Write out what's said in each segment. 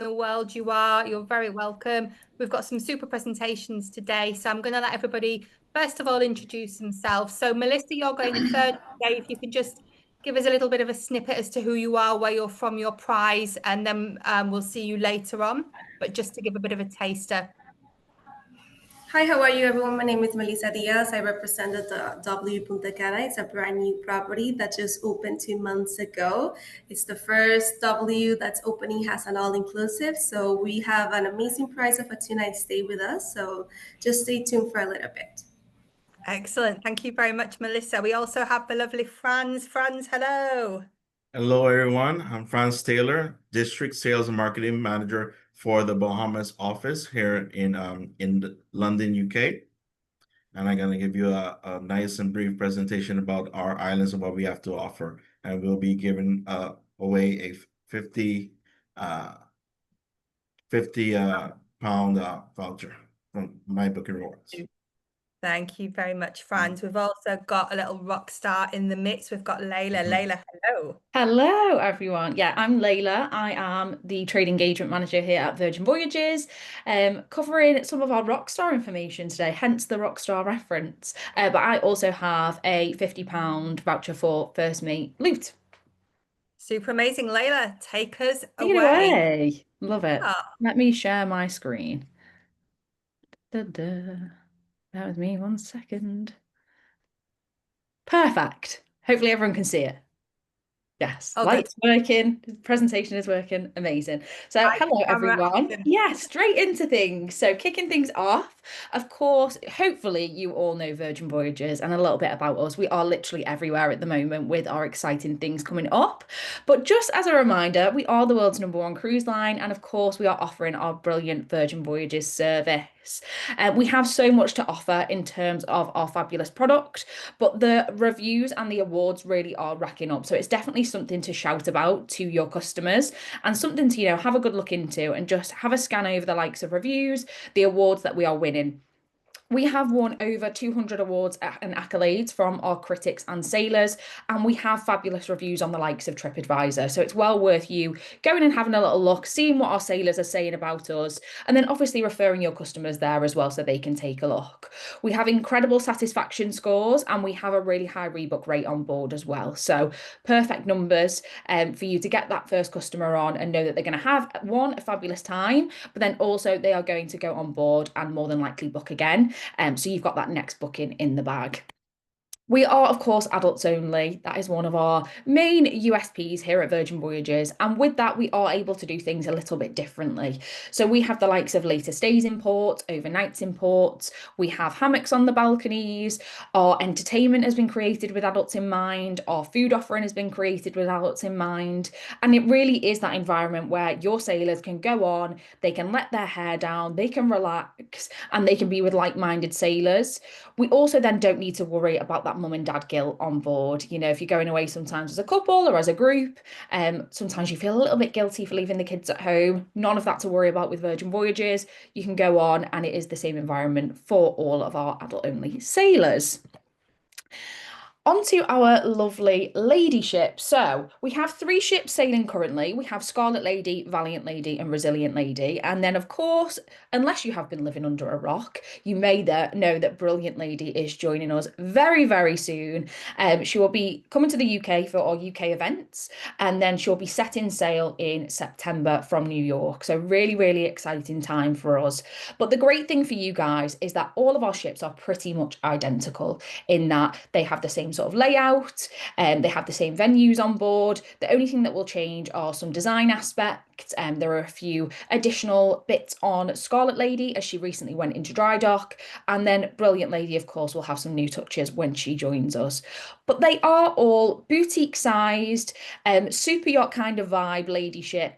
the world you are. You're very welcome. We've got some super presentations today. So I'm going to let everybody, first of all, introduce themselves. So Melissa, you're going third today. If you could just give us a little bit of a snippet as to who you are, where you're from, your prize, and then we'll see you later on. But just to give a bit of a taster. Hi, how are you everyone? My name is Melissa Diaz. I represented the W Punta Cana. It's a brand new property that just opened 2 months ago. It's the first W that's opening, has an all-inclusive. So we have an amazing price of a 2-night stay with us. So just stay tuned for a little bit. Excellent. Thank you very much, Melissa. We also have the lovely Franz. Franz, hello. Hello, everyone. I'm Franz Taylor, District Sales and Marketing Manager for the Bahamas office here in London, UK. And I'm going to give you a nice and brief presentation about our islands and what we have to offer. And we'll be giving away a 50 pound voucher from My Booking Rewards. Thank you very much, Franz. We've also got a little rock star in the midst. We've got Layla. Layla, hello. Hello, everyone. Yeah, I'm Layla. I am the trade engagement manager here at Virgin Voyages, covering some of our rockstar information today, hence the rockstar reference. But I also have a £50 voucher for First Mate loot. Super amazing. Layla, take us Take it away. Love it. Oh. Let me share my screen. Bear with me 1 second. Perfect. Hopefully everyone can see it. Yes, lights working, the presentation is working, amazing. So hello everyone. Yeah, straight into things. So kicking things off, of course, hopefully you all know Virgin Voyages and a little bit about us. We are literally everywhere at the moment with our exciting things coming up. But just as a reminder, we are the world's #1 cruise line, and of course we are offering our brilliant Virgin Voyages service. We have so much to offer in terms of our fabulous product, but the reviews and the awards really are racking up. So it's definitely something to shout about to your customers and something to, have a good look into and just have a scan over the likes of reviews, the awards that we are winning. We have won over 200 awards and accolades from our critics and sailors, and we have fabulous reviews on the likes of TripAdvisor. So it's well worth you going and having a little look, seeing what our sailors are saying about us, and then obviously referring your customers there as well so they can take a look. We have incredible satisfaction scores, and we have a really high rebook rate on board as well. So perfect numbers for you to get that first customer on and know that they're going to have, one, a fabulous time, but then also they are going to go on board and more than likely book again. So you've got that next booking in the bag. We are, of course, adults only. That is one of our main USPs here at Virgin Voyages. And with that, we are able to do things a little bit differently. So we have the likes of later stays in port, overnights in port. We have hammocks on the balconies. Our entertainment has been created with adults in mind. Our food offering has been created with adults in mind. And it really is that environment where your sailors can go on, they can let their hair down, they can relax, and they can be with like-minded sailors. We also then don't need to worry about that mum and dad guilt on board. If you're going away sometimes as a couple or as a group, sometimes you feel a little bit guilty for leaving the kids at home. None of that to worry about with Virgin Voyages. You can go on and it is the same environment for all of our adult-only sailors. Onto our lovely lady ship. So we have 3 ships sailing currently. We have Scarlet Lady, Valiant Lady, and Resilient Lady. And then, of course, unless you have been living under a rock, you may know that Brilliant Lady is joining us very, very soon. She will be coming to the UK for our UK events, and then she'll be setting sail in September from New York. So really, really exciting time for us. But the great thing for you guys is that all of our ships are pretty much identical in that they have the same sort of layout, and they have the same venues on board. The only thing that will change are some design aspects. There are a few additional bits on Scarlet Lady as she recently went into dry dock, and then Brilliant Lady, of course, will have some new touches when she joins us. But they are all boutique sized, super yacht kind of vibe lady ships.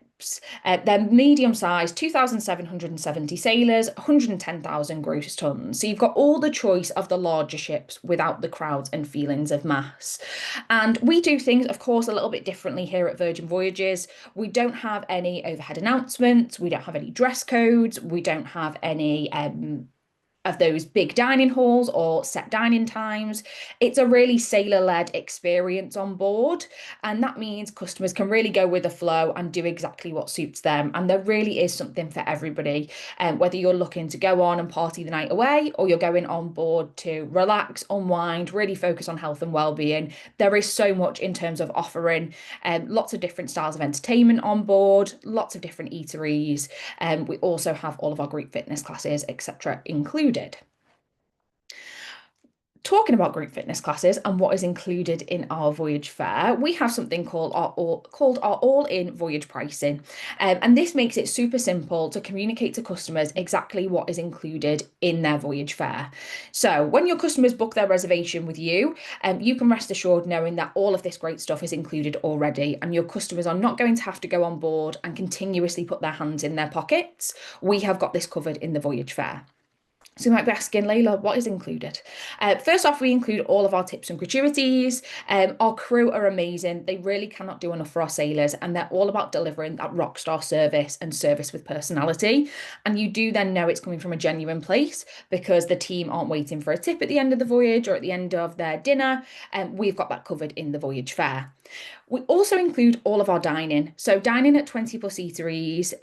They're medium-sized, 2,770 sailors, 110,000 gross tons. So you've got all the choice of the larger ships without the crowds and feelings of mass. And we do things, of course, a little bit differently here at Virgin Voyages. We don't have any overhead announcements. We don't have any dress codes. We don't have any of those big dining halls or set dining times. It's a really sailor-led experience on board, and that means customers can really go with the flow and do exactly what suits them. And there really is something for everybody, whether you're looking to go on and party the night away, or you're going on board to relax, unwind, really focus on health and well-being. There is so much in terms of offering, lots of different styles of entertainment on board, lots of different eateries. We also have all of our group fitness classes, etc. included. Talking about group fitness classes and what is included in our voyage fare, we have something called our all-in voyage pricing. And this makes it super simple to communicate to customers exactly what is included in their voyage fare. So when your customers book their reservation with you, you can rest assured knowing that all of this great stuff is included already, and your customers are not going to have to go on board and continuously put their hands in their pockets. We have got this covered in the voyage fare. So you might be asking, Layla, what is included? First off, we include all of our tips and gratuities. Our crew are amazing. They really cannot do enough for our sailors, and they're all about delivering that rock star service and service with personality. And you do then know it's coming from a genuine place because the team aren't waiting for a tip at the end of the voyage or at the end of their dinner. We've got that covered in the voyage fare. We also include all of our dining. So dining at 20 plus eateries,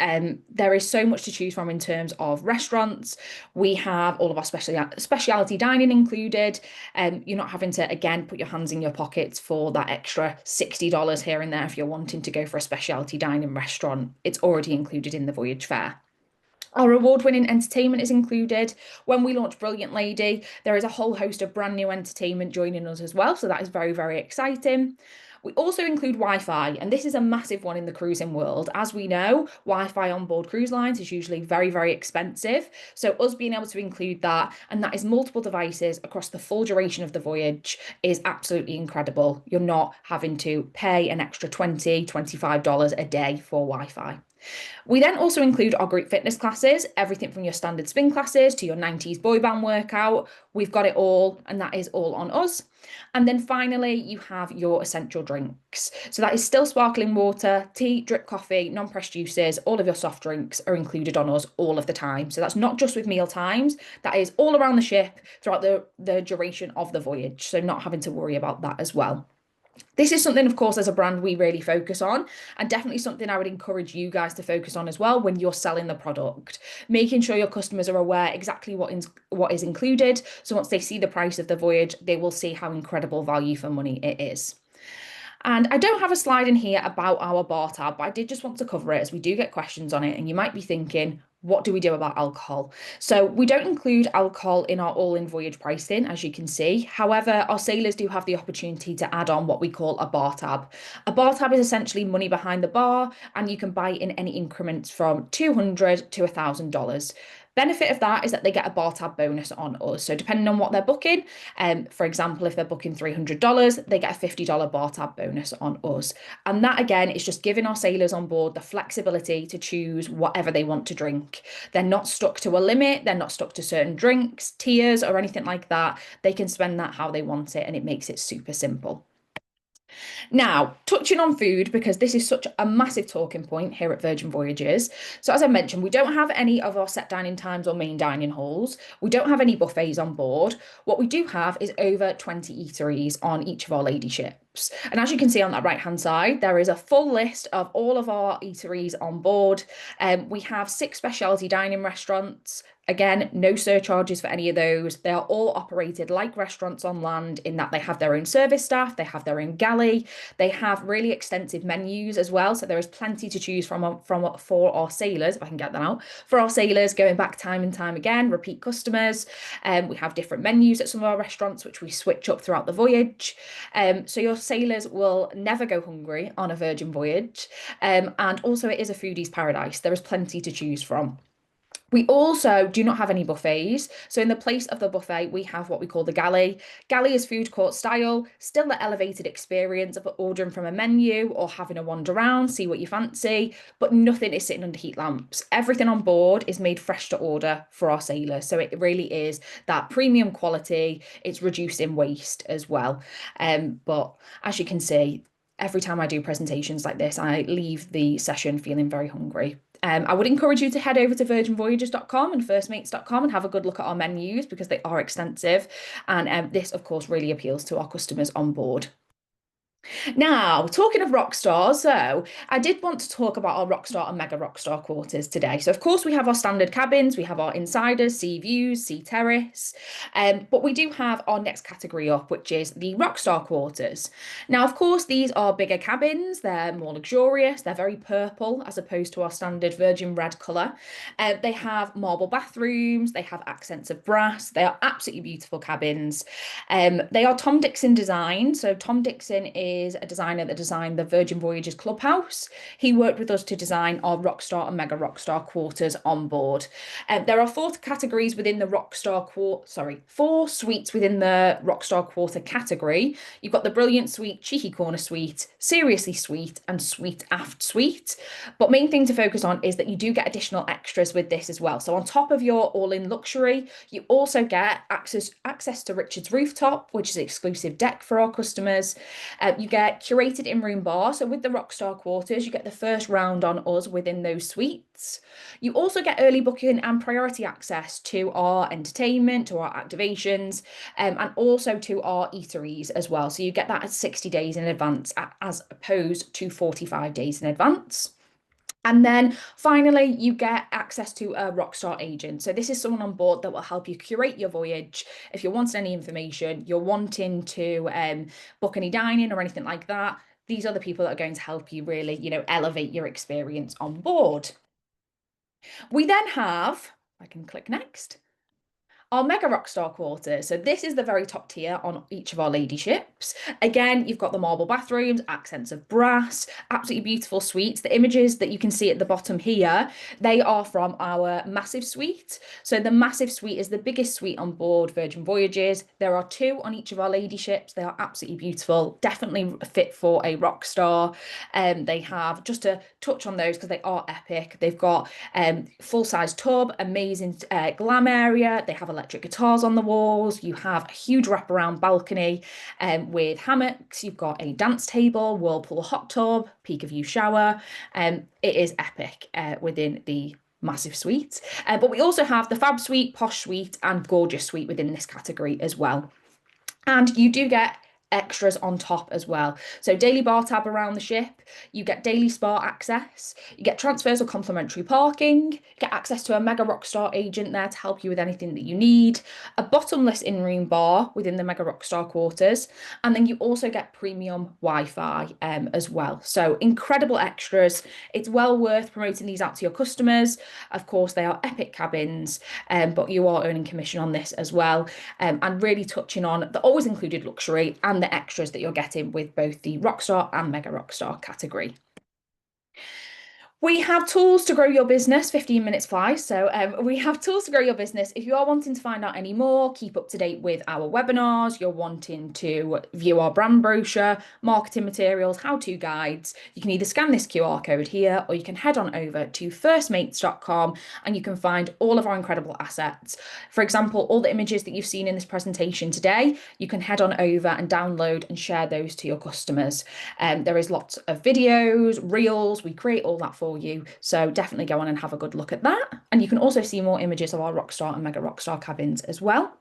there is so much to choose from in terms of restaurants. We have all of our specialty dining included. You're not having to, again, put your hands in your pockets for that extra $60 here and there if you're wanting to go for a specialty dining restaurant. It's already included in the voyage fare. Our award-winning entertainment is included. When we launch Brilliant Lady, there is a whole host of brand new entertainment joining us as well. So that is very, very exciting. We also include Wi-Fi, and this is a massive one in the cruising world. As we know, Wi-Fi on board cruise lines is usually very, very expensive. So us being able to include that, and that is multiple devices across the full duration of the voyage, is absolutely incredible. You're not having to pay an extra $20, $25 a day for Wi-Fi. We then also include our group fitness classes, everything from your standard spin classes to your 90s boy band workout. We've got it all, and that is all on us. And then finally, you have your essential drinks. So that is still sparkling water, tea, drip coffee, non-pressed juices, all of your soft drinks are included on us all of the time. So that's not just with meal times, that is all around the ship throughout the duration of the voyage. So not having to worry about that as well. This is something, of course, as a brand, we really focus on, and definitely something I would encourage you guys to focus on as well when you're selling the product, making sure your customers are aware exactly what is included. So once they see the price of the voyage, they will see how incredible value for money it is. And I don't have a slide in here about our bar tab, but I did just want to cover it as we do get questions on it. And you might be thinking, what do we do about alcohol? So we don't include alcohol in our all-in voyage pricing, as you can see. However, our sailors do have the opportunity to add on what we call a bar tab. A bar tab is essentially money behind the bar, and you can buy in any increments from $200 to $1,000. Benefit of that is that they get a bar tab bonus on us. So depending on what they're booking, for example, if they're booking $300, they get a $50 bar tab bonus on us. And that, again, is just giving our sailors on board the flexibility to choose whatever they want to drink. They're not stuck to a limit. They're not stuck to certain drinks, tiers, or anything like that. They can spend that how they want it, and it makes it super simple. Now, touching on food, because this is such a massive talking point here at Virgin Voyages. So as I mentioned, we don't have any of our set dining times or main dining halls. We don't have any buffets on board. What we do have is over 20 eateries on each of our lady ships. And as you can see on that right-hand side, there is a full list of all of our eateries on board. We have 6 specialty dining restaurants. Again, no surcharges for any of those. They are all operated like restaurants on land in that they have their own service staff, they have their own galley, they have really extensive menus as well. So there is plenty to choose from for our sailors, if I can get that out, for our sailors going back time and time again, repeat customers. We have different menus at some of our restaurants, which we switch up throughout the voyage. So your sailors will never go hungry on a Virgin voyage. And also it is a foodie's paradise. There is plenty to choose from. We also do not have any buffets. So in the place of the buffet, we have what we call the galley. Galley is food court style, still the elevated experience of ordering from a menu or having a wander around, see what you fancy, but nothing is sitting under heat lamps. Everything on board is made fresh to order for our sailors. So it really is that premium quality. It's reducing waste as well. But as you can see, every time I do presentations like this, I leave the session feeling very hungry. I would encourage you to head over to virginvoyages.com and firstmates.com and have a good look at our menus because they are extensive. And this, of course, really appeals to our customers on board. Now, talking of rock stars, so I did want to talk about our rockstar and mega rockstar quarters today. So, of course, we have our standard cabins, we have our insiders, sea views, sea terrace, but we do have our next category up, which is the rockstar quarters. Now, of course, these are bigger cabins, they're more luxurious, they're very purple as opposed to our standard virgin red colour. They have marble bathrooms, they have accents of brass, they are absolutely beautiful cabins. They are Tom Dixon design, so Tom Dixon is a designer that designed the Virgin Voyages Clubhouse. He worked with us to design our Rockstar and Mega Rockstar quarters on board. There are four categories within the four suites within the Rockstar quarter category. You've got the Brilliant Suite, Cheeky Corner Suite, Seriously Suite, and Suite Aft Suite. But main thing to focus on is that you do get additional extras with this as well. So on top of your all-in luxury, you also get access to Richard's Rooftop, which is an exclusive deck for our customers. You get curated in-room bar. So with the Rockstar quarters, you get the first round on us within those suites. You also get early booking and priority access to our entertainment, to our activations, and also to our eateries as well. So you get that at 60 days in advance as opposed to 45 days in advance. And then finally, you get access to a Rockstar agent. So this is someone on board that will help you curate your voyage. If you're wanting any information, you're wanting to book any dining or anything like that, these are the people that are going to help you really, elevate your experience on board. We then have, I can click next, our Mega Rockstar quarter. So this is the very top tier on each of our lady ships. Again, you've got the marble bathrooms, accents of brass, absolutely beautiful suites. The images that you can see at the bottom here, they are from our massive suite. So the massive suite is the biggest suite on board Virgin Voyages. There are two on each of our lady ships. They are absolutely beautiful, definitely fit for a rock star. They have, just to touch on those because they are epic, they've got full-size tub, amazing glam area. They have electric guitars on the walls. You have a huge wraparound balcony with hammocks. You've got a dance table, whirlpool hot tub, peak of view shower. It is epic within the massive suite. But we also have the Fab Suite, Posh Suite, and Gorgeous Suite within this category as well. And you do get extras on top as well. So daily bar tab around the ship, you get daily spa access, you get transfers or complimentary parking, you get access to a Mega Rockstar agent there to help you with anything that you need, a bottomless in-room bar within the Mega Rockstar quarters, and then you also get premium Wi-Fi as well. So incredible extras. It's well worth promoting these out to your customers. Of course, they are epic cabins, but you are earning commission on this as well, and really touching on the always included luxury and the extras that you're getting with both the Rockstar and Mega Rockstar category. We have tools to grow your business, 15 minutes flies. So we have tools to grow your business. If you are wanting to find out any more, keep up to date with our webinars, you're wanting to view our brand brochure, marketing materials, how-to guides, you can either scan this QR code here or you can head on over to firstmates.com and you can find all of our incredible assets. For example, all the images that you've seen in this presentation today, you can head on over and download and share those to your customers. There is lots of videos, reels, we create all that for you. So definitely go on and have a good look at that. And you can also see more images of our Rockstar and Mega Rockstar cabins as well.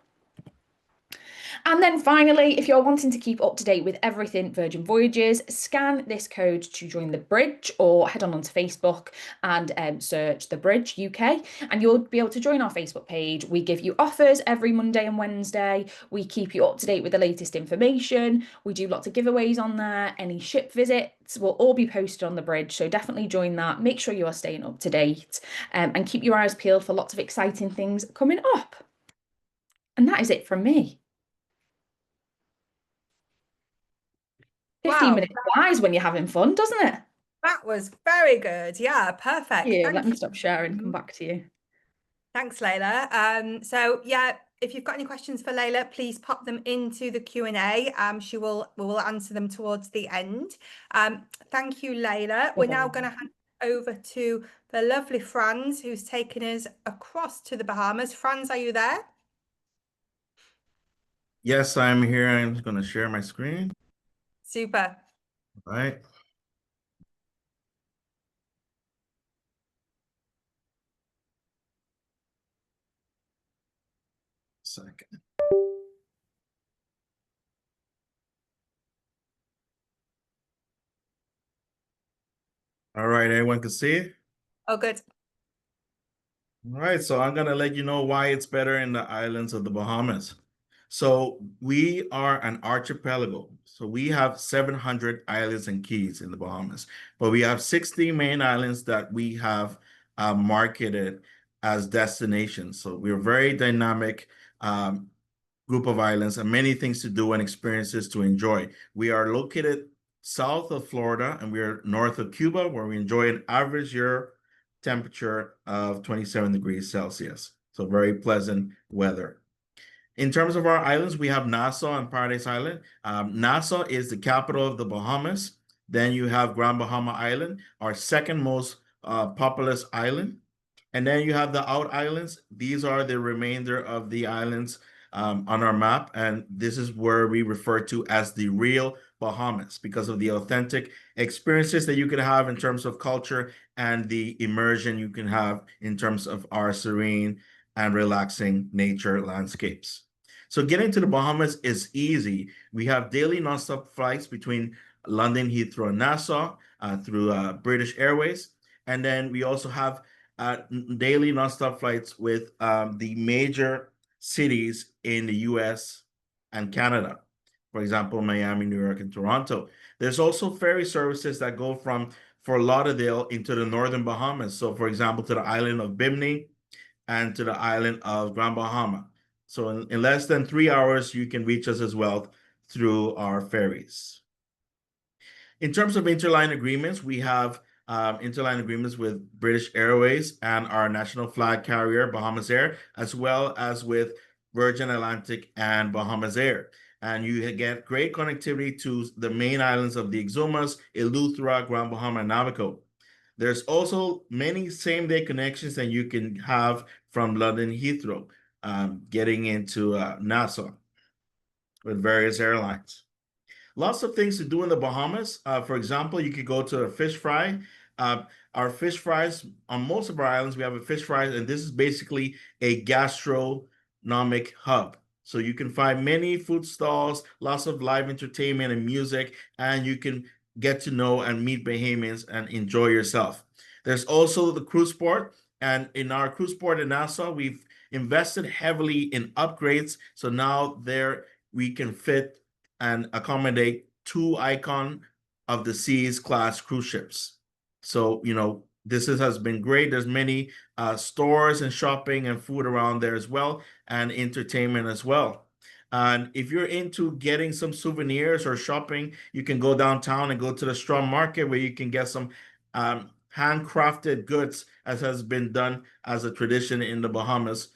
And then finally, if you're wanting to keep up to date with everything Virgin Voyages, scan this code to join the bridge or head on onto Facebook and search the Bridge UK and you'll be able to join our Facebook page. We give you offers every Monday and Wednesday. We keep you up to date with the latest information. We do lots of giveaways on there. Any ship visits will all be posted on the Bridge. So definitely join that. Make sure you are staying up to date and keep your eyes peeled for lots of exciting things coming up. And that is it from me. 15 minutes flies when you're having fun, doesn't it? That was very good. Yeah, perfect. Thank you. Let me stop sharing and come back to you. Thanks, Layla. So yeah, if you've got any questions for Layla, please pop them into the Q&A. We will answer them towards the end. Thank you, Layla. We're now going to hand over to the lovely Franz, who's taken us across to the Bahamas. Franz, are you there? Yes, I'm here. I'm just going to share my screen. Super. All right. Second. All right, everyone can see it? Oh, good. All right, so I'm gonna let you know why it's better in the islands of the Bahamas. So we are an archipelago. So we have 700 islands and keys in the Bahamas, but we have 60 main islands that we have marketed as destinations. So we're very dynamic group of islands and many things to do and experiences to enjoy. We are located south of Florida and we are north of Cuba, where we enjoy an average year temperature of 27 degrees Celsius. So very pleasant weather. In terms of our islands, we have Nassau and Paradise Island. Nassau is the capital of the Bahamas. Then you have Grand Bahama Island, our second most populous island. And then you have the out islands. These are the remainder of the islands on our map. And this is where we refer to as the real Bahamas because of the authentic experiences that you can have in terms of culture and the immersion you can have in terms of our serene and relaxing nature landscapes. So getting to the Bahamas is easy. We have daily nonstop flights between London, Heathrow, and Nassau through British Airways. And then we also have daily nonstop flights with the major cities in the US and Canada. For example, Miami, New York, and Toronto. There's also ferry services that go from Fort Lauderdale into the northern Bahamas. So, for example, to the island of Bimini and to the island of Grand Bahama. So in less than 3 hours, you can reach us as well through our ferries. In terms of interline agreements, we have interline agreements with British Airways and our national flag carrier, Bahamas Air, as well as with Virgin Atlantic and Bahamas Air. And you get great connectivity to the main islands of the Exumas, Eleuthera, Grand Bahama, and Navico. There's also many same-day connections that you can have from London Heathrow, getting into Nassau with various airlines. Lots of things to do in the Bahamas. For example, you could go to a fish fry. Our fish fries, on most of our islands, we have a fish fry, and this is basically a gastronomic hub. So you can find many food stalls, lots of live entertainment and music, and you can get to know and meet Bahamians and enjoy yourself. There's also the cruise port, and in our cruise port in Nassau, we've invested heavily in upgrades. So now there we can fit and accommodate 2 Icon of the Seas class cruise ships. So, this has been great. There's many stores and shopping and food around there as well, and entertainment as well. And if you're into getting some souvenirs or shopping, you can go downtown and go to the straw market where you can get some handcrafted goods, as has been done as a tradition in the Bahamas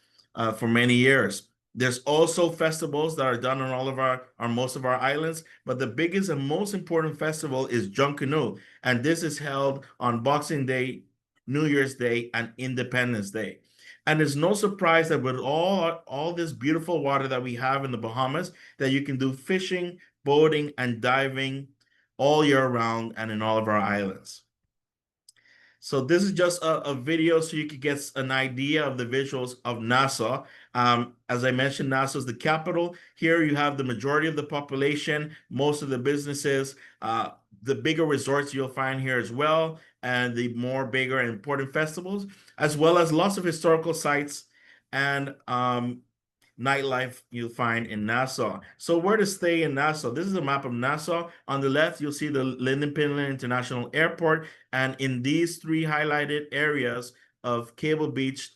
for many years. There's also festivals that are done on all of our most of our islands, but the biggest and most important festival is Junkanoo, and this is held on Boxing Day, New Year's Day, and Independence Day. And it's no surprise that with all this beautiful water that we have in the Bahamas, that you can do fishing, boating, and diving all year round and in all of our islands. So this is just a video so you could get an idea of the visuals of Nassau. As I mentioned, Nassau is the capital. Here you have the majority of the population, most of the businesses, the bigger resorts you'll find here as well, and the more bigger and important festivals, as well as lots of historical sites and nightlife you'll find in Nassau. So where to stay in Nassau? This is a map of Nassau. On the left, you'll see the Linden Pinland International Airport. And in these 3 highlighted areas of Cable Beach,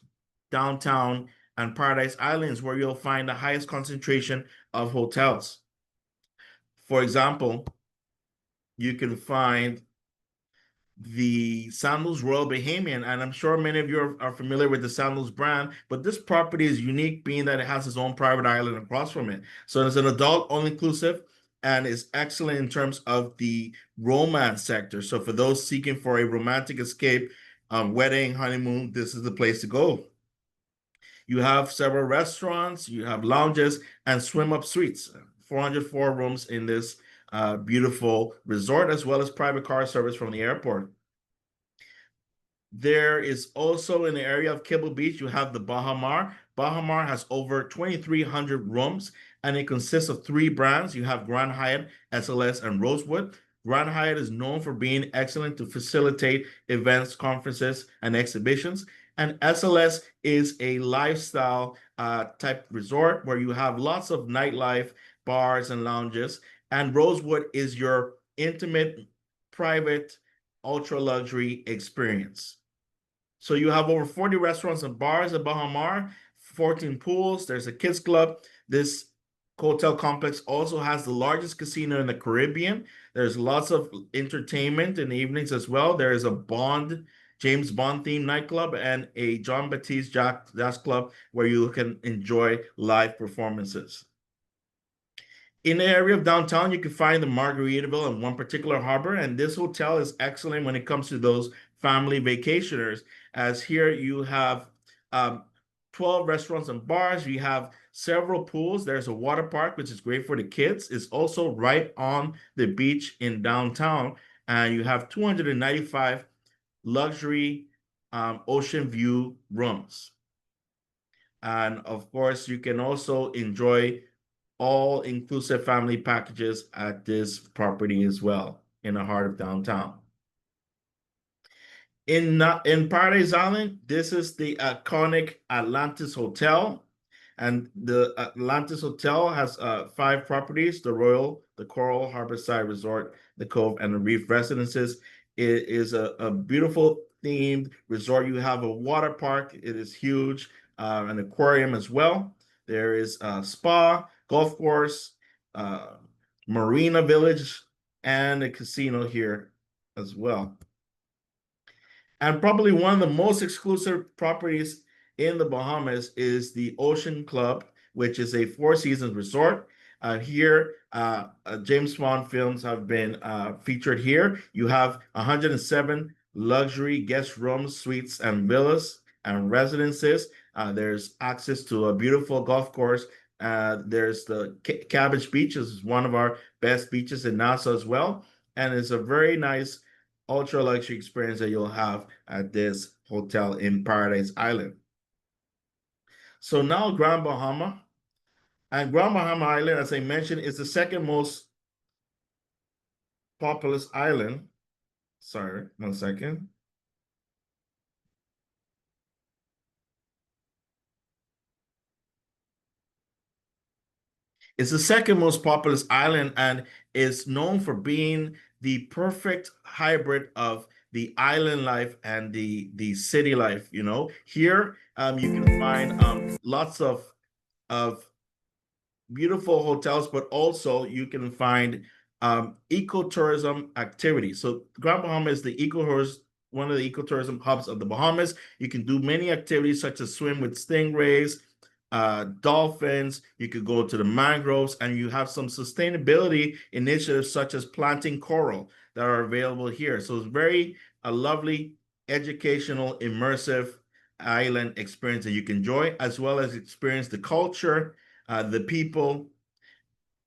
downtown, and Paradise Islands, where you'll find the highest concentration of hotels. For example, you can find the Sandals Royal Bahamian, and I'm sure many of you are familiar with the Sandals brand, but this property is unique being that it has its own private island across from it. So it's an adult all-inclusive and is excellent in terms of the romance sector. So for those seeking for a romantic escape, wedding, honeymoon, this is the place to go. You have several restaurants, you have lounges, and swim-up suites. 404 rooms in this beautiful resort, as well as private car service from the airport. There is also in the area of Kibble Beach, you have the Bahamar. Bahamar has over 2,300 rooms, and it consists of 3 brands. You have Grand Hyatt, SLS, and Rosewood. Grand Hyatt is known for being excellent to facilitate events, conferences, and exhibitions. And SLS is a lifestyle type resort where you have lots of nightlife, bars, and lounges. And Rosewood is your intimate, private, ultra luxury experience. So you have over 40 restaurants and bars at Bahamar, 14 pools. There's a kids club. This hotel complex also has the largest casino in the Caribbean. There's lots of entertainment in the evenings as well. There is a James Bond themed nightclub and a John Baptiste Jazz Club where you can enjoy live performances. In the area of downtown, you can find the Margaritaville and one particular harbor, and this hotel is excellent when it comes to those family vacationers, as here you have 12 restaurants and bars. You have several pools. There's a water park, which is great for the kids. It's also right on the beach in downtown, and you have 295 luxury ocean view rooms. And of course, you can also enjoy all-inclusive family packages at this property as well in the heart of downtown. In Paradise Island, this is the iconic Atlantis Hotel. And the Atlantis Hotel has 5 properties: the Royal, the Coral, Harborside Resort, the Cove, and the Reef Residences. It is a beautiful themed resort. You have a water park. It is huge, an aquarium as well. There is a spa, golf course, marina village, and a casino here as well. And probably one of the most exclusive properties in the Bahamas is the Ocean Club, which is a 4 seasons resort. Here, James Bond films have been featured here. You have 107 luxury guest rooms, suites, and villas and residences. There's access to a beautiful golf course. There's the Cabbage Beach, which is one of our best beaches in Nassau as well. And it's a very nice ultra luxury experience that you'll have at this hotel in Paradise Island. So now Grand Bahama. And Grand Bahama Island, as I mentioned, is the 2nd most populous island. Sorry, 1 second. It's the 2nd most populous island and is known for being the perfect hybrid of the island life and the city life. You know, here you can find lots of beautiful hotels, but also you can find ecotourism activities. So Grand Bahama is one of the ecotourism hubs of the Bahamas. You can do many activities such as swim with stingrays, dolphins. You could go to the mangroves, and you have some sustainability initiatives such as planting coral that are available here. So it's a lovely educational, immersive island experience that you can enjoy, as well as experience the culture, the people,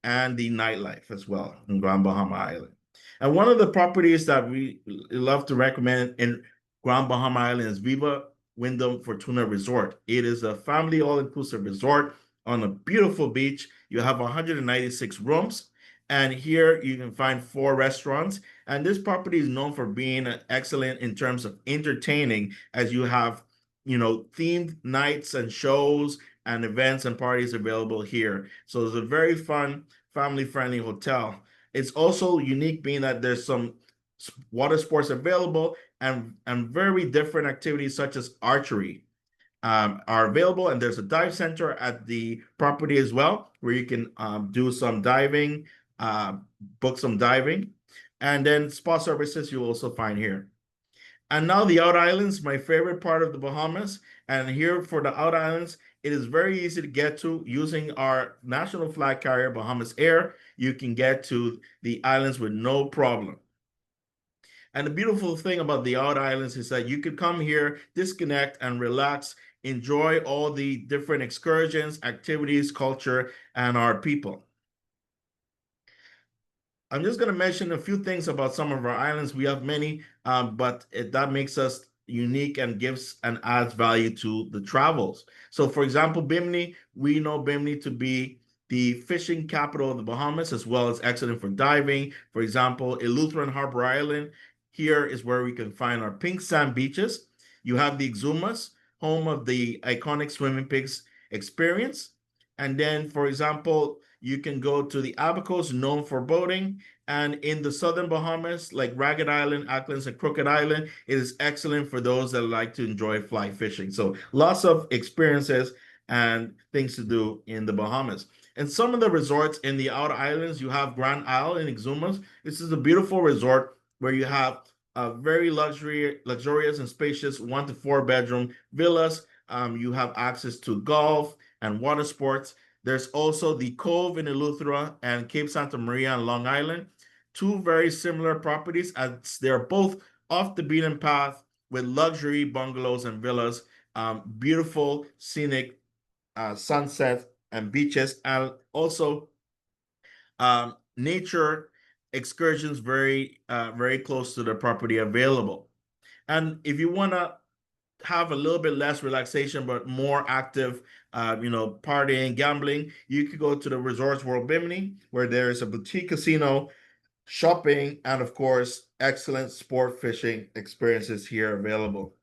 and the nightlife as well in Grand Bahama Island. And one of the properties that we love to recommend in Grand Bahama Island is Viva Wyndham Fortuna Resort. It is a family all-inclusive resort on a beautiful beach. You have 196 rooms, and here you can find 4 restaurants. And this property is known for being excellent in terms of entertaining, as you have, themed nights and shows and events and parties available here. So it's a very fun, family-friendly hotel. It's also unique being that there's some water sports available, and very different activities such as archery are available. And there's a dive center at the property as well, where you can do some diving, book some diving, and then spa services you'll also find here. And now the Out Islands, my favorite part of the Bahamas. And here for the Out Islands, it is very easy to get to using our national flag carrier, Bahamas Air. You can get to the islands with no problem. And the beautiful thing about the Out Islands is that you can come here, disconnect, and relax, enjoy all the different excursions, activities, culture, and our people. I'm just going to mention a few things about some of our islands. We have many, but that makes us, unique and gives and adds value to the travels. So for example, Bimini, we know Bimini to be the fishing capital of the Bahamas, as well as excellent for diving. For example, Eleuthera and Harbor Island, here is where we can find our pink sand beaches. You have the Exumas, home of the iconic swimming pigs experience. And then, for example, you can go to the Abacos, known for boating. And in the southern Bahamas, like Ragged Island, Acklands, and Crooked Island, it is excellent for those that like to enjoy fly fishing. So lots of experiences and things to do in the Bahamas. And some of the resorts in the outer islands, you have Grand Isle in Exumas. This is a beautiful resort where you have a very luxurious and spacious 1 to 4 bedroom villas. You have access to golf and water sports. There's also the Cove in Eleuthera and Cape Santa Maria on Long Island. 2 very similar properties, as they're both off the beaten path with luxury bungalows and villas, beautiful scenic sunset and beaches, and also nature excursions very close to the property available. And if you want to have a little bit less relaxation but more active, partying, gambling, you could go to the Resorts World Bimini, where there is a boutique casino, shopping, and of course excellent sport fishing experiences here available.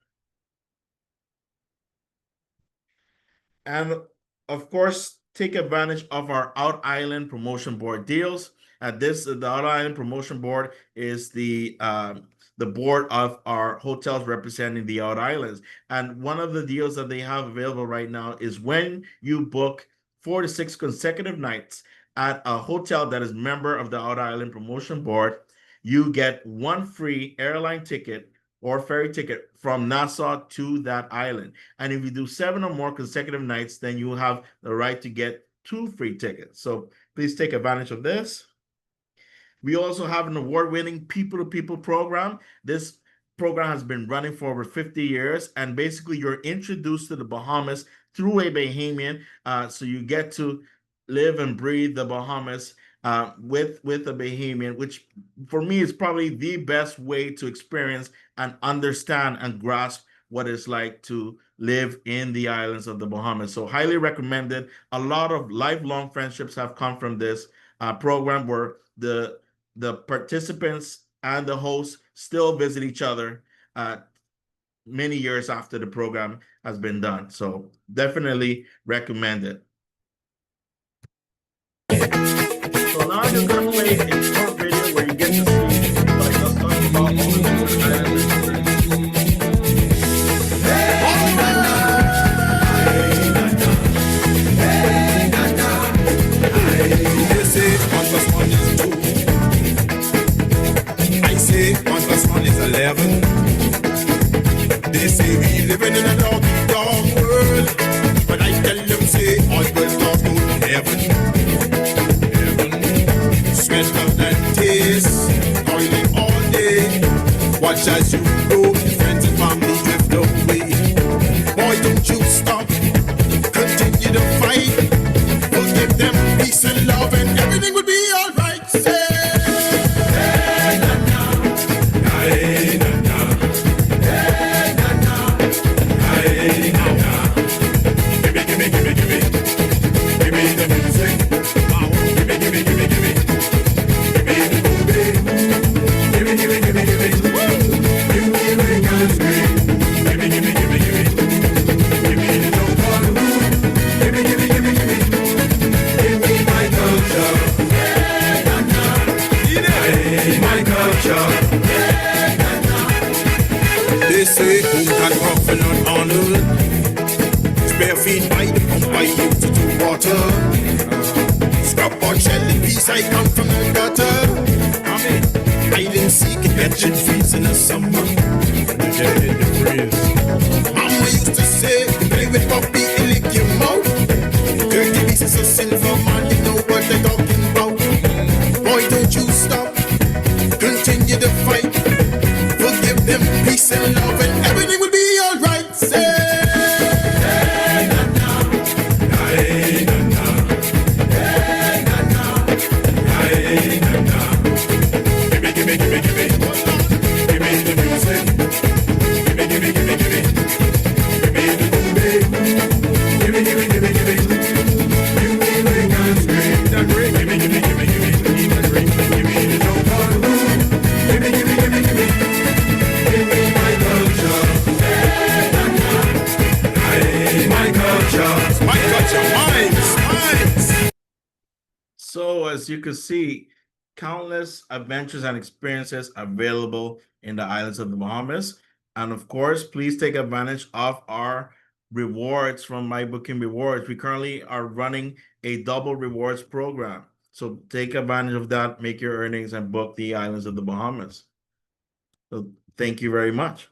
And of course, take advantage of our Out Island Promotion Board deals. The Out Island Promotion Board is the board of our hotels representing the Out Islands. And one of the deals that they have available right now is when you book 4 to 6 consecutive nights at a hotel that is member of the Out Island Promotion Board, you get 1 free airline ticket or ferry ticket from Nassau to that island. And if you do 7 or more consecutive nights, then you have the right to get 2 free tickets. So please take advantage of this. We also have an award-winning people-to-people program. This program has been running for over 50 years, and basically you're introduced to the Bahamas through a Bahamian. So you get to live and breathe the Bahamas with a Bahamian, which for me is probably the best way to experience and understand and grasp what it's like to live in the islands of the Bahamas. So highly recommended. A lot of lifelong friendships have come from this program, where the participants and the hosts still visit each other many years after the program has been done. So definitely recommend it. So now I'm just going to play a short video where you get to see what I just talked about all the different islands. They say 1 plus 1 is 2. I say 1 plus 1 is 11. They say we living in a dog world, but I tell them say all birds talk about heaven. Sweat, love, and taste, toiling all day. Watch as you grow, friends and family drift away. Boy, don't you stop, continue to fight. Forgive them, peace and love, and everything will be alright. Say, hey, na na, hey, na na, hey, na na, hey, na na. Give me the music. Give me. They say who can walk for not honored? Spare feet by the pump I use to do water. Scrub on shelly piece, I come from the gutter. Hide and seek and catching freeze in the summer. Mama used to say, play with puppy and lick your mouth. 30 pieces of silver, man, you know what they're talking about. Boy, don't you stop, continue to fight. Forgive them, peace and love, and everything will be alright. Say, hey, na na, hey, na na, hey, na na, hey, na na. Give me the music. Give me. got your minds. So as you can see, countless adventures and experiences available in the islands of the Bahamas. And of course, please take advantage of our rewards from My Booking Rewards. We currently are running a double rewards program. So take advantage of that, make your earnings, and book the islands of the Bahamas. So thank you very much.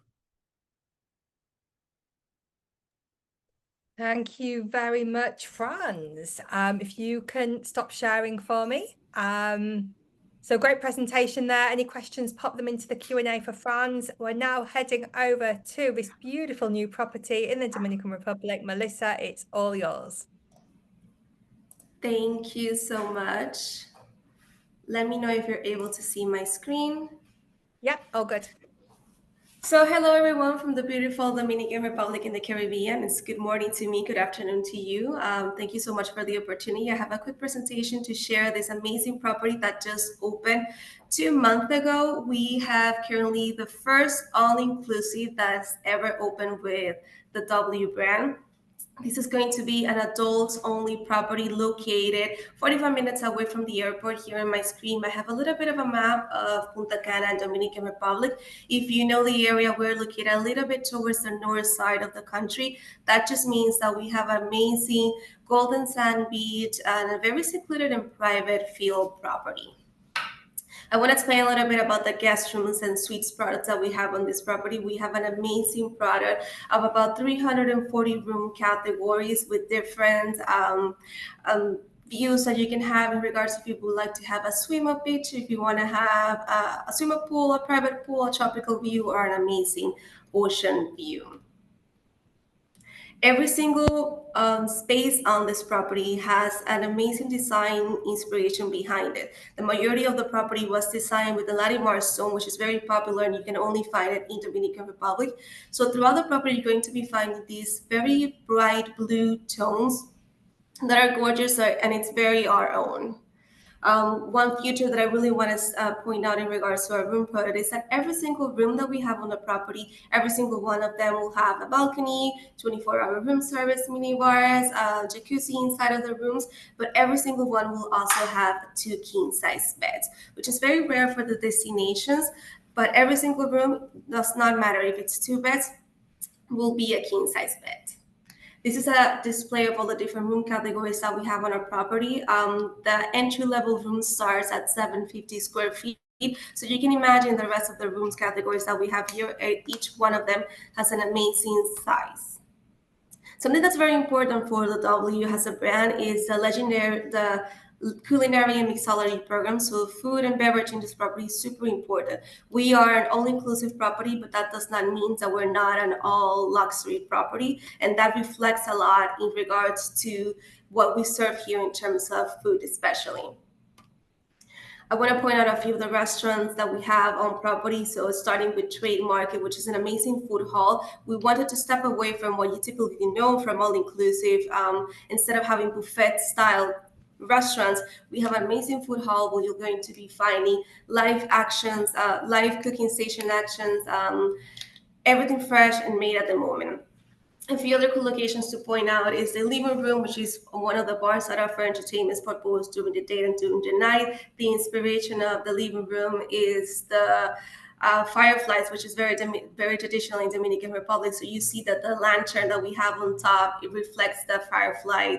Thank you very much, Franz. If you can stop sharing for me. So great presentation there. Any questions, pop them into the Q&A for Franz. We're now heading over to this beautiful new property in the Dominican Republic. Melissa, it's all yours. Thank you so much. Let me know if you're able to see my screen. Yeah, all good. So hello everyone from the beautiful Dominican Republic in the Caribbean. It's good morning to me, good afternoon to you. Thank you so much for the opportunity. I have a quick presentation to share this amazing property that just opened 2 months ago. We have currently the first all-inclusive that's ever opened with the W brand. This is going to be an adults-only property located 45 minutes away from the airport. Here on my screen, I have a little bit of a map of Punta Cana and Dominican Republic. If you know the area, we're located a little bit towards the north side of the country. That just means that we have an amazing golden sand beach and a very secluded and private field property. I want to explain a little bit about the guest rooms and suites products that we have on this property. We have an amazing product of about 340 room categories with different views that you can have in regards if you would like to have a swim up beach, if you want to have a swimming pool, a private pool, a tropical view, or an amazing ocean view. Every single space on this property has an amazing design inspiration behind it. The majority of the property was designed with the Larimar stone, which is very popular, and you can only find it in Dominican Republic. So throughout the property, you're going to be finding these very bright blue tones that are gorgeous, and it's very our own. One feature that I really want to point out in regards to our room product is that every single room that we have on the property, every single one of them will have a balcony, 24-hour room service, mini bars, jacuzzi inside of the rooms, but every single one will also have 2 king-size beds, which is very rare for the destinations, but every single room, does not matter if it's 2 beds, will be a king-size bed. This is a display of all the different room categories that we have on our property. The entry-level room starts at 750 square feet. So you can imagine the rest of the rooms categories that we have here. Each one of them has an amazing size. Something that's very important for the W as a brand is the culinary and mixology program. So food and beverage in this property is super important. We are an all-inclusive property, but that does not mean that we're not an all luxury property. And that reflects a lot in regards to what we serve here in terms of food, especially. I want to point out a few of the restaurants that we have on property. So starting with Trade Market, which is an amazing food hall. We wanted to step away from what you typically know from all-inclusive. Instead of having buffet style restaurants, we have an amazing food hall where you're going to be finding live actions, live cooking station actions, everything fresh and made at the moment. A few other cool locations to point out is the living room, which is one of the bars that offer entertainment spot both during the day and during the night. The inspiration of the living room is the fireflies, which is very traditional in Dominican Republic. So you see that the lantern that we have on top, it reflects the firefly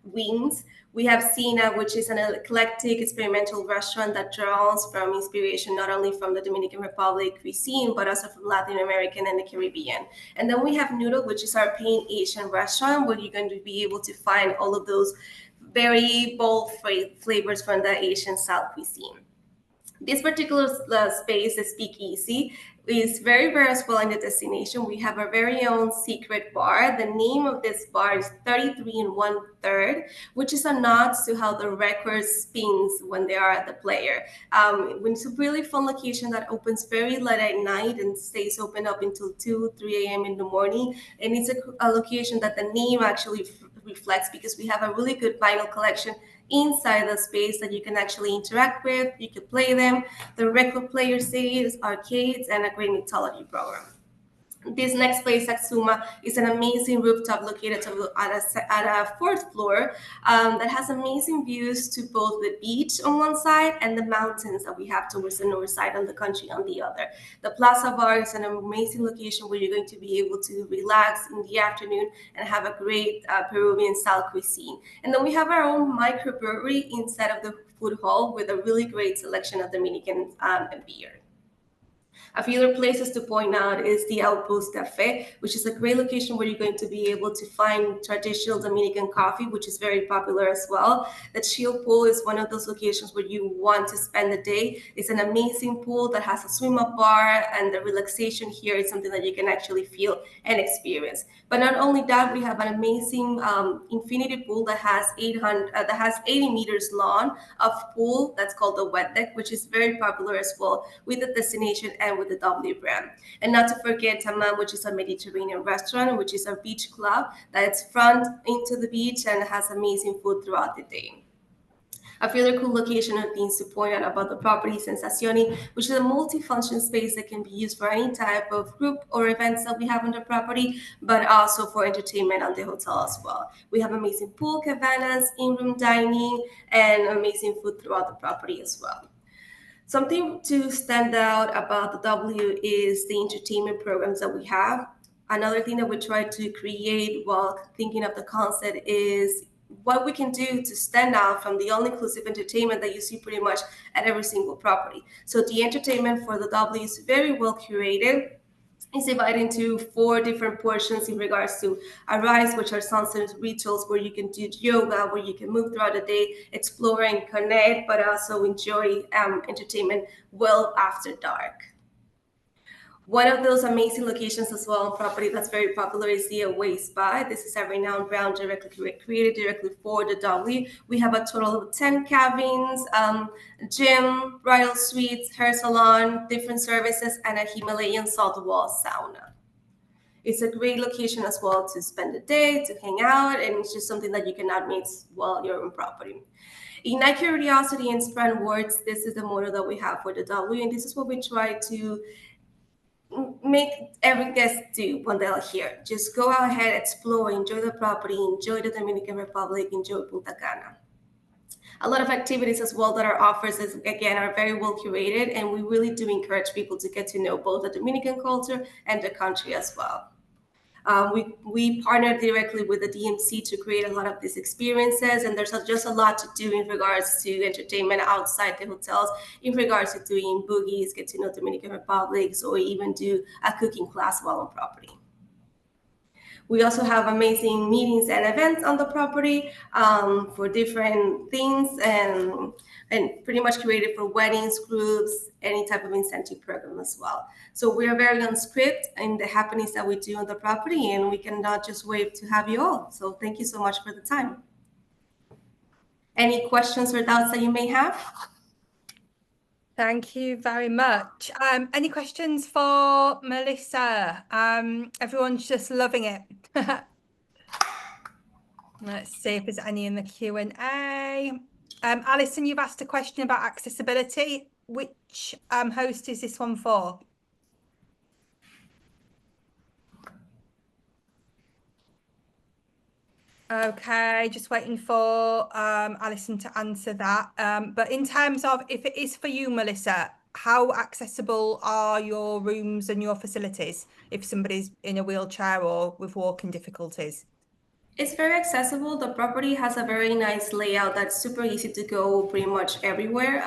wings. We have Cena, which is an eclectic experimental restaurant that draws from inspiration not only from the Dominican Republic cuisine, but also from Latin American and the Caribbean. And then we have Noodle, which is our Pan Asian restaurant, where you're going to be able to find all of those very bold flavors from the Asian style cuisine. This particular space, the Speakeasy, is very versatile in the destination. We have our very own secret bar. The name of this bar is 33 1/3, which is a nod to how the record spins when they are at the player. It's a really fun location that opens very late at night and stays open up until 2, 3 a.m. in the morning. And it's a location that the name actually reflects, because we have a really good vinyl collection inside the space that you can actually interact with. You can play them, the record player stays, arcades, and a great mixology program. This next place, Satsuma, is an amazing rooftop located at a fourth floor that has amazing views to both the beach on one side and the mountains that we have towards the north side of the country on the other. The Plaza Bar is an amazing location where you're going to be able to relax in the afternoon and have a great Peruvian style cuisine. And then we have our own microbrewery inside of the food hall with a really great selection of Dominican beer. A few other places to point out is the Outpost Cafe, which is a great location where you're going to be able to find traditional Dominican coffee, which is very popular as well. The Chill Pool is one of those locations where you want to spend the day. It's an amazing pool that has a swim-up bar, and the relaxation here is something that you can actually feel and experience. But not only that, we have an amazing infinity pool that has 80 meters long of pool that's called the Wet Deck, which is very popular as well with the destination and with the W brand. And not to forget Tamam, which is a Mediterranean restaurant, which is a beach club that's front into the beach and has amazing food throughout the day. A few other cool location and things to point out about the property, Sensazioni, which is a multi-function space that can be used for any type of group or events that we have on the property, but also for entertainment on the hotel as well. We have amazing pool cabanas, in-room dining, and amazing food throughout the property as well. Something to stand out about the W is the entertainment programs that we have. Another thing that we try to create while thinking of the concept is what we can do to stand out from the all-inclusive entertainment that you see pretty much at every single property. So the entertainment for the W is very well curated. It's divided into 4 different portions in regards to Arise, which are sunset rituals where you can do yoga, where you can move throughout the day, explore and connect, but also enjoy entertainment well after dark. One of those amazing locations as well on property that's very popular is the Away Spa. This is a renowned brand created directly for the W. We have a total of 10 cabins, gym, bridal suites, hair salon, different services, and a Himalayan salt wall sauna. It's a great location as well to spend the day, to hang out, and it's just something that you cannot miss while you're on property. Ignite curiosity and spread words. This is the motto that we have for the W, and this is what we try to make every guest do when they're here. Just go out ahead, explore, enjoy the property, enjoy the Dominican Republic, enjoy Punta Cana. A lot of activities as well that are offered, again, are very well curated, and we really do encourage people to get to know both the Dominican culture and the country as well. We partner directly with the DMC to create a lot of these experiences, and there's just a lot to do in regards to entertainment outside the hotels, in regards to doing boogies, get to know Dominican Republic, or even do a cooking class while on property. We also have amazing meetings and events on the property for different things, and pretty much created for weddings, groups, any type of incentive program as well. So we are very unscripted in the happenings that we do on the property, and we cannot just wait to have you all. So thank you so much for the time. Any questions or doubts that you may have? Thank you very much. Any questions for Melissa? Everyone's just loving it. Let's see if there's any in the Q&A. Alison, you've asked a question about accessibility. Which host is this one for? Okay, just waiting for Alison to answer that. But in terms of if it is for you, Melissa, how accessible are your rooms and your facilities if somebody's in a wheelchair or with walking difficulties? It's very accessible. The property has a very nice layout that's super easy to go pretty much everywhere.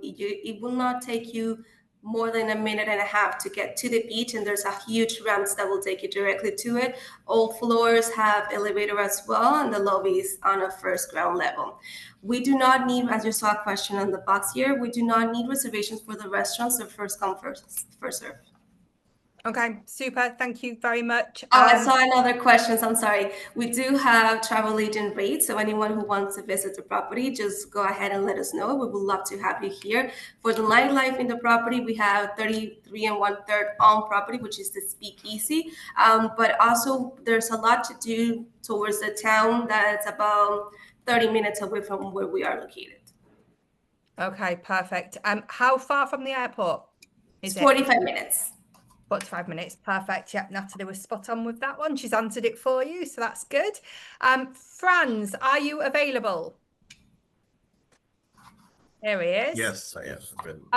It will not take you more than a minute and a half to get to the beach, and there's a huge ramps that will take you directly to it. All floors have elevator as well, and the lobby is on a first ground level. We do not need, as you saw a question on the box here, we do not need reservations for the restaurants. They're first come, first serve. Okay, super. Thank you very much. I saw another question. I'm sorry. We do have travel agent rates. So anyone who wants to visit the property, just go ahead and let us know. We would love to have you here. For the nightlife in the property, we have 33 1/3 on property, which is the speakeasy. But also there's a lot to do towards the town that's about 30 minutes away from where we are located. Okay, perfect. How far from the airport is it's 45 minutes. 45 minutes. Perfect. Yep, Natalie was spot on with that one. She's answered it for you, so that's good. Franz, are you available? There he is. Yes, I am available.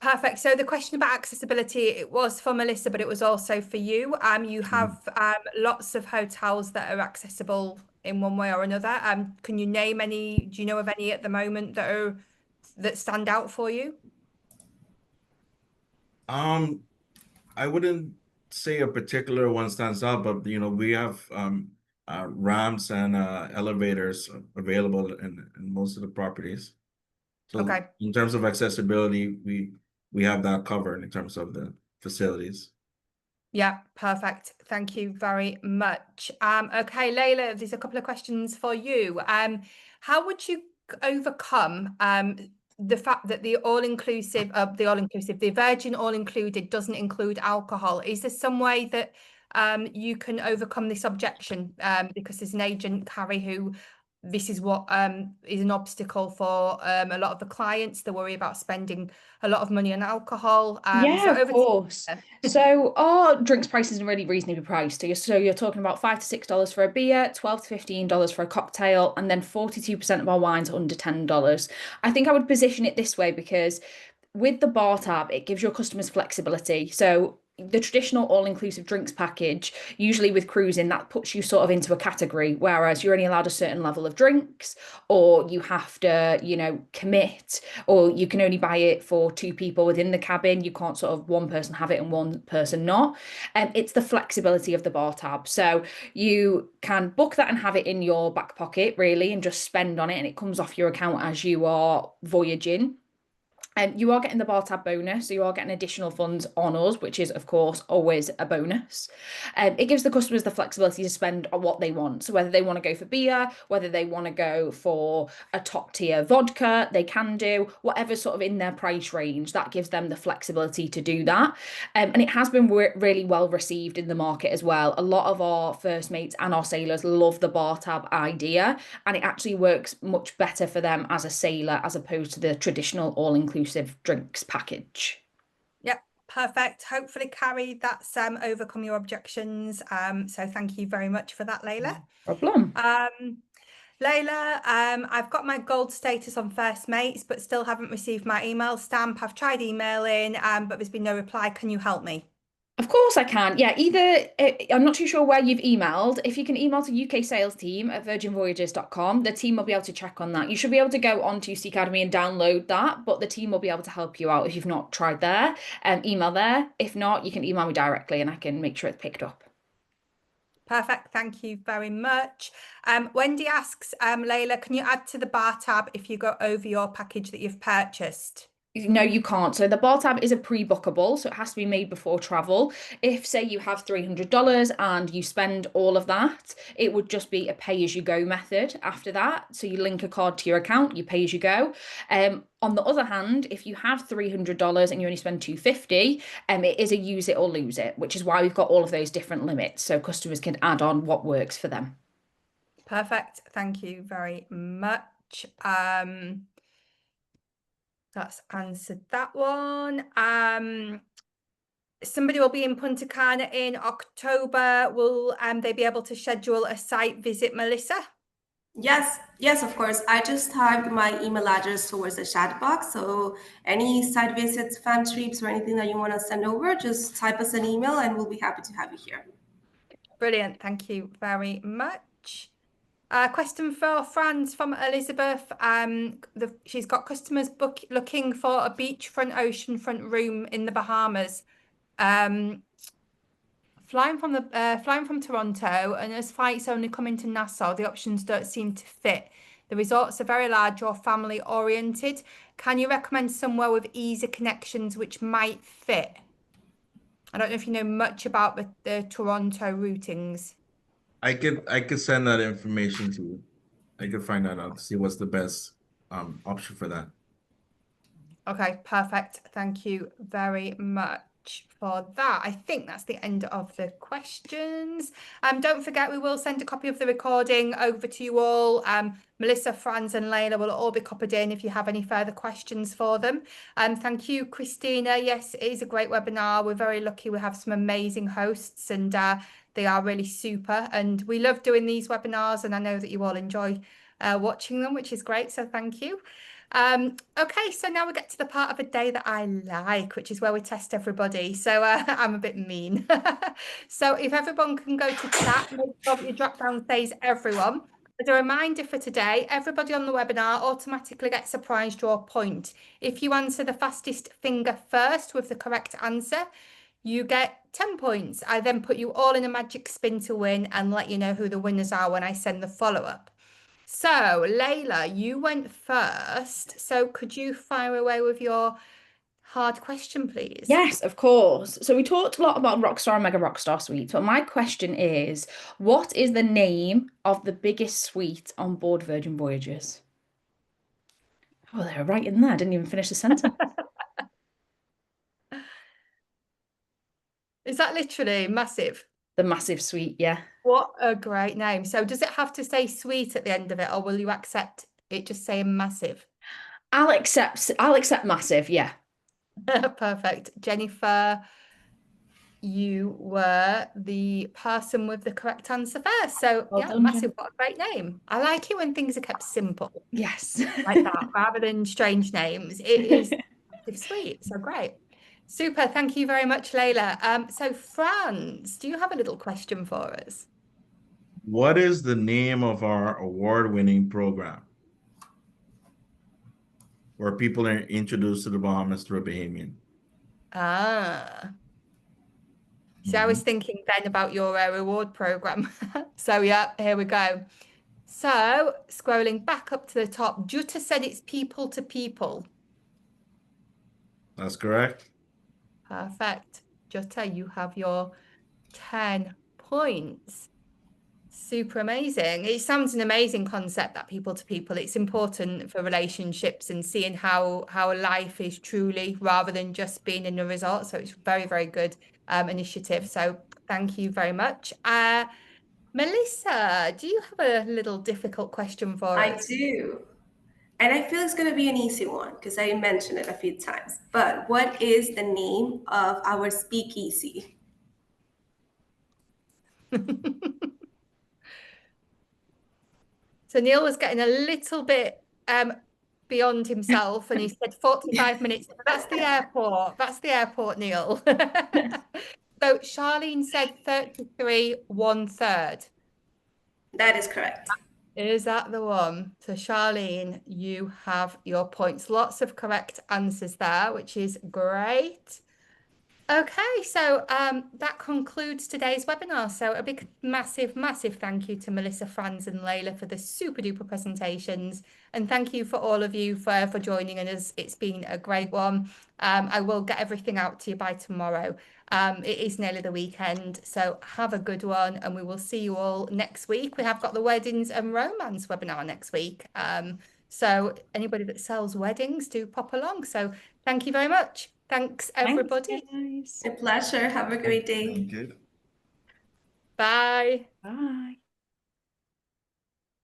Perfect. So the question about accessibility, it was for Melissa, but it was also for you. You have lots of hotels that are accessible in one way or another. Can you name any? Do you know of any at the moment that stand out for you? I wouldn't say a particular one stands out, but you know, we have ramps and elevators available in most of the properties. So Okay. in terms of accessibility, we have that covered in terms of the facilities. Yeah, perfect. Thank you very much. Okay, Layla, there's a couple of questions for you. How would you overcome the fact that the Virgin all-included doesn't include alcohol? Is there some way that you can overcome this objection? Because there's an agent, Carrie, who this is what is an obstacle for a lot of the clients. They worry about spending a lot of money on alcohol. Yeah, So of course. So our drinks prices are really reasonably priced. So you're talking about $5 to $6 for a beer, $12 to $15 for a cocktail, and then 42% of our wines are under $10. I think I would position it this way because with the bar tab, it gives your customers flexibility. So the traditional all-inclusive drinks package, usually with cruising, that puts you sort of into a category, whereas you're only allowed a certain level of drinks, or you have to, you know, commit, or you can only buy it for 2 people within the cabin. You can't sort of one person have it and one person not. And it's the flexibility of the bar tab. So you can book that and have it in your back pocket, really, and just spend on it, and it comes off your account as you are voyaging. And you are getting the bar tab bonus, so you are getting additional funds on us, which is, of course, always a bonus. It gives the customers the flexibility to spend on what they want. So whether they want to go for beer, whether they want to go for a top tier vodka, they can do whatever sort of in their price range. That gives them the flexibility to do that. And it has been really well received in the market as well. A lot of our first mates and our sailors love the bar tab idea, and it actually works much better for them as a sailor as opposed to the traditional all-inclusive drinks package. Yep, perfect. Hopefully, Carrie, that's overcome your objections. So thank you very much for that, Layla. No problem. Layla, I've got my gold status on First Mates, but still haven't received my email stamp. I've tried emailing, but there's been no reply. Can you help me? Of course I can. Yeah, either I'm not too sure where you've emailed. If you can email to UK sales team at virginvoyages.com, the team will be able to check on that. You should be able to go onto Sea Academy and download that, but the team will be able to help you out if you've not tried there. Email there. If not, you can email me directly and I can make sure it's picked up. Perfect. Thank you very much. Wendy asks, Layla, can you add to the bar tab if you go over your package that you've purchased? No, you can't. So the bar tab is a pre-bookable, so it has to be made before travel. If, say, you have $300 and you spend all of that, it would just be a pay-as-you-go method after that. So you link a card to your account, you pay as you go. On the other hand, if you have $300 and you only spend $250, it is a use it or lose it, which is why we've got all of those different limits, so customers can add on what works for them. Perfect. Thank you very much. That's answered that one. Somebody will be in Punta Cana in October. Will they be able to schedule a site visit, Melissa? Yes, of course. I just typed my email address towards the chat box. So any site visits, fan trips, or anything that you want to send over, just type us an email and we'll be happy to have you here. Brilliant. Thank you very much. Question for Franz from Elizabeth. She's got customers looking for a beachfront, oceanfront room in the Bahamas. Flying from Toronto, and as flights only come into Nassau, the options don't seem to fit. The resorts are very large or family oriented. Can you recommend somewhere with easy connections which might fit? I don't know if you know much about the Toronto routings. I could send that information to you. I could find that out, see what's the best option for that. Okay, perfect. Thank you very much. much for that. I think that's the end of the questions. Don't forget, we will send a copy of the recording over to you all. Melissa, Franz and Layla will all be copied in if you have any further questions for them. Thank you, Christina. Yes, it is a great webinar. We're very lucky. We have some amazing hosts and they are really super. And we love doing these webinars and I know that you all enjoy watching them, which is great. So thank you. Okay, so now we get to the part of the day that I like, which is where we test everybody. So I'm a bit mean. So if everyone can go to chat, make sure that your drop down says everyone. As a reminder for today, everybody on the webinar automatically gets a prize draw point. If you answer the fastest finger first with the correct answer, you get 10 points. I then put you all in a magic spin to win and let you know who the winners are when I send the follow-up. So, Layla, you went first. So could you fire away with your hard question, please? Yes, of course. So we talked a lot about Rockstar and Mega Rockstar suites, but my question is, what is the name of the biggest suite on board Virgin Voyages? Oh, they were right in there. I didn't even finish the sentence. Is that literally massive? The massive suite, yeah. What a great name. So does it have to say sweet at the end of it, or will you accept it just saying massive? I'll accept massive, yeah. Perfect. Jennifer, you were the person with the correct answer first. So Well yeah, done, massive, Jen. what a great name. I like it when things are kept simple Yes. like that, rather than strange names. It is sweet, so great. Super, thank you very much, Layla. So Franz, do you have a little question for us? What is the name of our award-winning program where people are introduced to the Bahamas through a Bahamian? So I was thinking then about your reward program. So yeah, here we go. So scrolling back up to the top, Jutta said it's people to people. That's correct. Perfect. Jutta, you have your 10 points. Super amazing. It sounds an amazing concept, that people to people. It's important for relationships and seeing how life is truly rather than just being in the resort. So it's very, very good initiative. So thank you very much. Melissa, do you have a little difficult question for us? I do. And I feel it's going to be an easy one because I mentioned it a few times. But what is the name of our speakeasy? So Neil was getting a little bit beyond himself and he said 45 minutes. That's the airport. That's the airport, Neil. So Charlene said 33 1/3. That is correct. Is that the one? So Charlene, you have your points. Lots of correct answers there, which is great. Okay, so that concludes today's webinar. So a big, massive, massive thank you to Melissa, Franz and Layla for the super duper presentations. And thank you for all of you for joining us. It's been a great one. I will get everything out to you by tomorrow. It is nearly the weekend, so have a good one. And we will see you all next week. We have got the weddings and romance webinar next week. So anybody that sells weddings, do pop along. So thank you very much. Thanks, everybody. Thanks, A pleasure. Have a great day. Thank you. Bye. Bye.